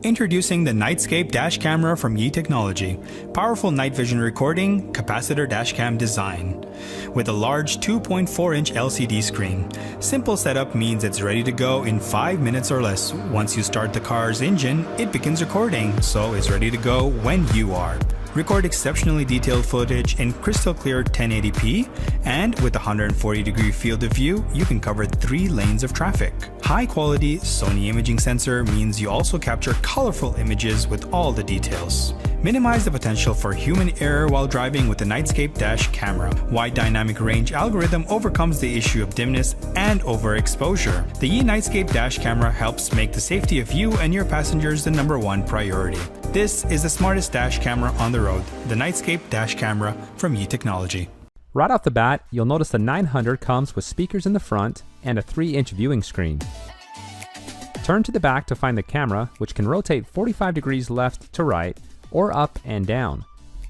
Introducing the Nightscape Dash Camera from Yi Technology. Powerful night vision recording, capacitor dash cam design. With a large 2.4-inch LCD screen. Simple setup means it's ready to go in 5 minutes or less. Once you start the car's engine, it begins recording, so it's ready to go when you are. Record exceptionally detailed footage in crystal clear 1080p, and with a 140-degree field of view, you can cover 3 lanes of traffic. High-quality Sony imaging sensor means you also capture colorful images with all the details. Minimize the potential for human error while driving with the Nightscape Dash camera. Wide dynamic range algorithm overcomes the issue of dimness and overexposure. The Yi Nightscape Dash camera helps make the safety of you and your passengers the #1 priority. This is the smartest dash camera on the road, the Nightscape Dash Camera from Yi Technology. Right off the bat, you'll notice the 900 comes with speakers in the front and a 3-inch viewing screen. Turn to the back to find the camera, which can rotate 45 degrees left to right or up and down.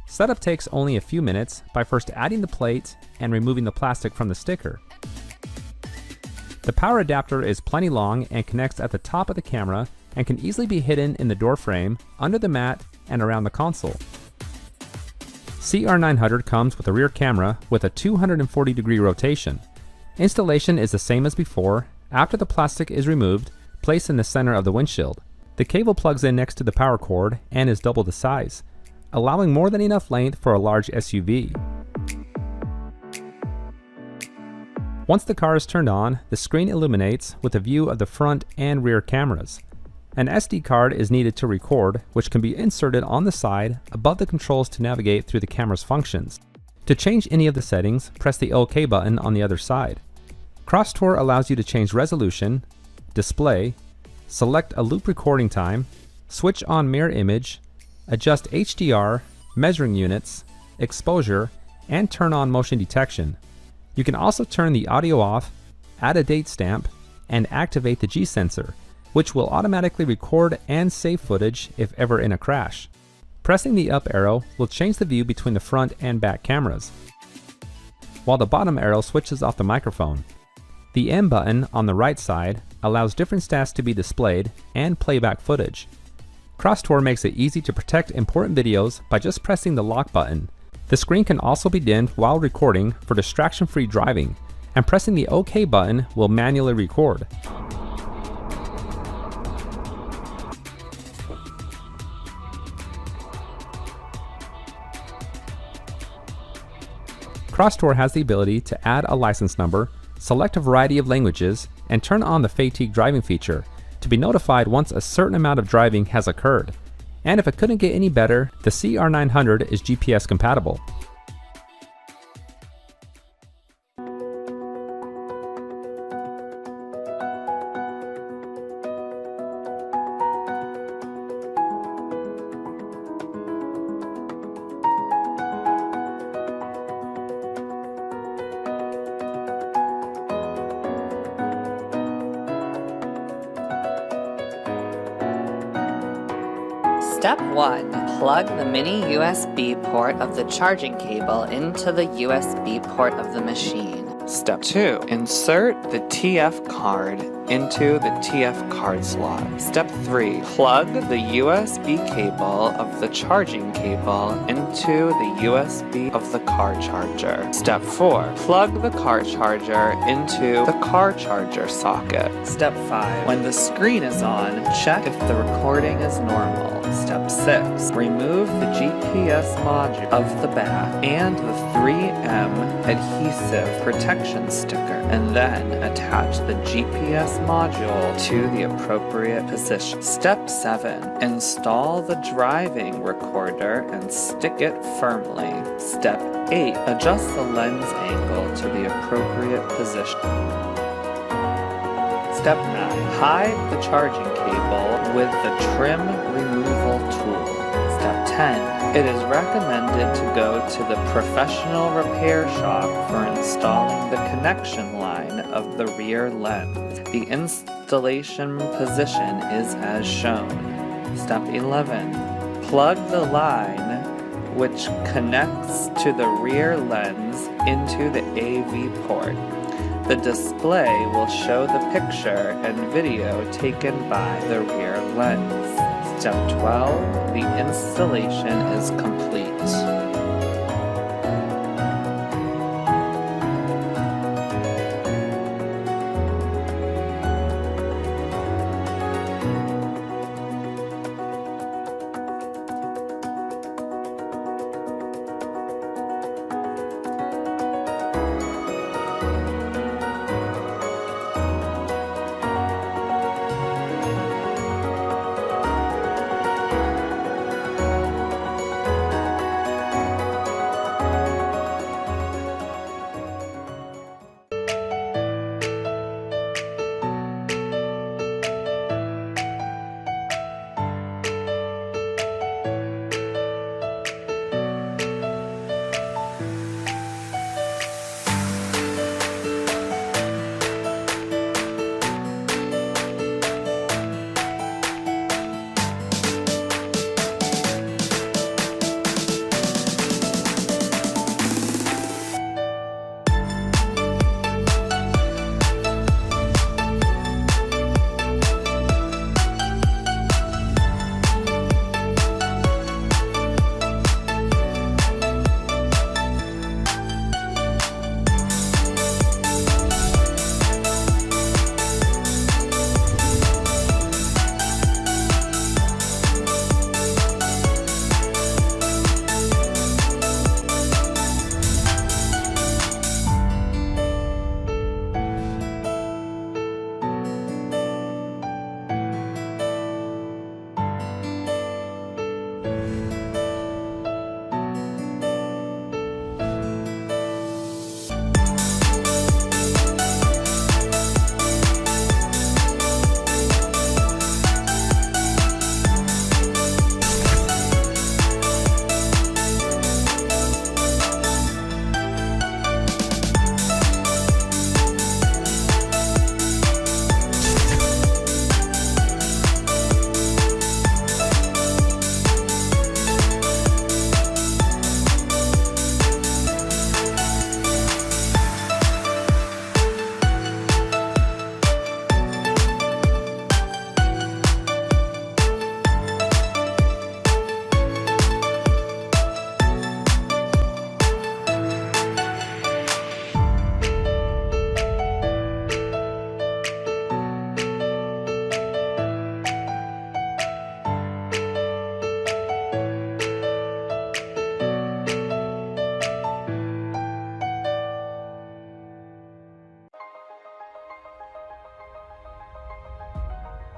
Setup takes only a few minutes by first adding the plate and removing the plastic from the sticker. The power adapter is plenty long and connects at the top of the camera and can easily be hidden in the door frame, under the mat, and around the console. CR900 comes with a rear camera with a 240-degree rotation. Installation is the same as before. After the plastic is removed, place in the center of the windshield. The cable plugs in next to the power cord and is double the size, allowing more than enough length for a large SUV. Once the car is turned on, the screen illuminates with a view of the front and rear cameras. An SD card is needed to record, which can be inserted on the side above the controls to navigate through the camera's functions. To change any of the settings, press the OK button on the other side. Crosstour allows you to change resolution, display, select a loop recording time, switch on mirror image, adjust HDR, measuring units, exposure, and turn on motion detection. You can also turn the audio off, add a date stamp, and activate the G sensor, which will automatically record and save footage if ever in a crash. Pressing the up arrow will change the view between the front and back cameras, while the bottom arrow switches off the microphone. The M button on the right side allows different stats to be displayed and playback footage. Crosstour makes it easy to protect important videos by just pressing the lock button. The screen can also be dimmed while recording for distraction-free driving, and pressing the OK button will manually record. Crosstour has the ability to add a license number, select a variety of languages, and turn on the fatigue driving feature to be notified once a certain amount of driving has occurred. And if it couldn't get any better, the CR900 is GPS compatible. Step 1. Plug the mini USB port of the charging cable into the USB port of the machine. Step 2. Insert the TF card into the TF card slot. Step 3. Plug the USB cable of the charging cable into the USB of the car charger. Step 4. Plug the car charger into the car charger socket. Step 5. When the screen is on, check if the recording is normal. Step 6. Remove the GPS module of the back and the 3M adhesive protection sticker, and then attach the GPS module to the appropriate position. Step 7. Install the driving recorder and stick it firmly. Step 8. Adjust the lens angle to the appropriate position. Step 9. Hide the charging cable with the trim removal tool. Step 10. It is recommended to go to the professional repair shop for installing the connection line of the rear lens. The installation position is as shown. Step 11. Plug the line which connects to the rear lens into the AV port. The display will show the picture and video taken by the rear lens. Step 12. The installation is complete.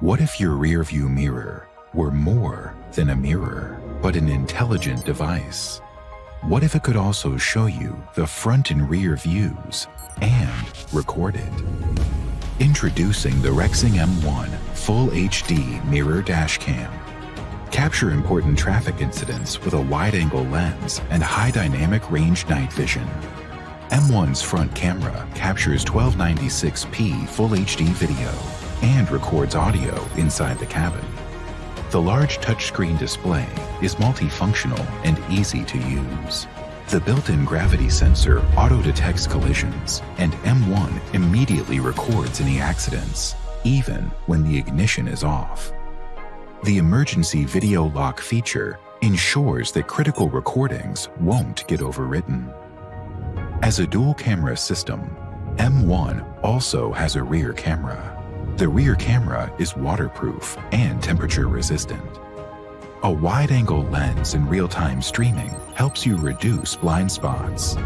What if your rearview mirror were more than a mirror, but an intelligent device? What if it could also show you the front and rear views and record it? Introducing the Rexing M1 Full HD Mirror Dash Cam. Capture important traffic incidents with a wide-angle lens and high dynamic range night vision. M1's front camera captures 1296p Full HD video and records audio inside the cabin. The large touchscreen display is multifunctional and easy to use. The built-in gravity sensor auto-detects collisions, and M1 immediately records any accidents, even when the ignition is off. The emergency video lock feature ensures that critical recordings won't get overwritten. As a dual-camera system, M1 also has a rear camera. The rear camera is waterproof and temperature-resistant. A wide-angle lens and real-time streaming helps you reduce blind spots.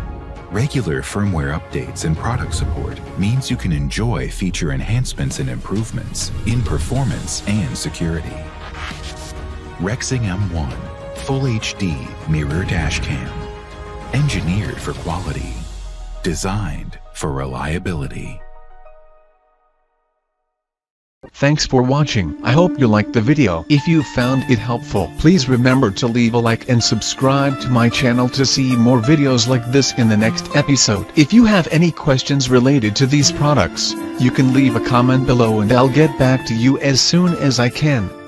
Regular firmware updates and product support means you can enjoy feature enhancements and improvements in performance and security. Rexing M1 Full HD Mirror Dash Cam. Engineered for quality. Designed for reliability. Thanks for watching. I hope you liked the video. If you found it helpful, please remember to leave a like and subscribe to my channel to see more videos like this in the next episode. If you have any questions related to these products, you can leave a comment below and I'll get back to you as soon as I can.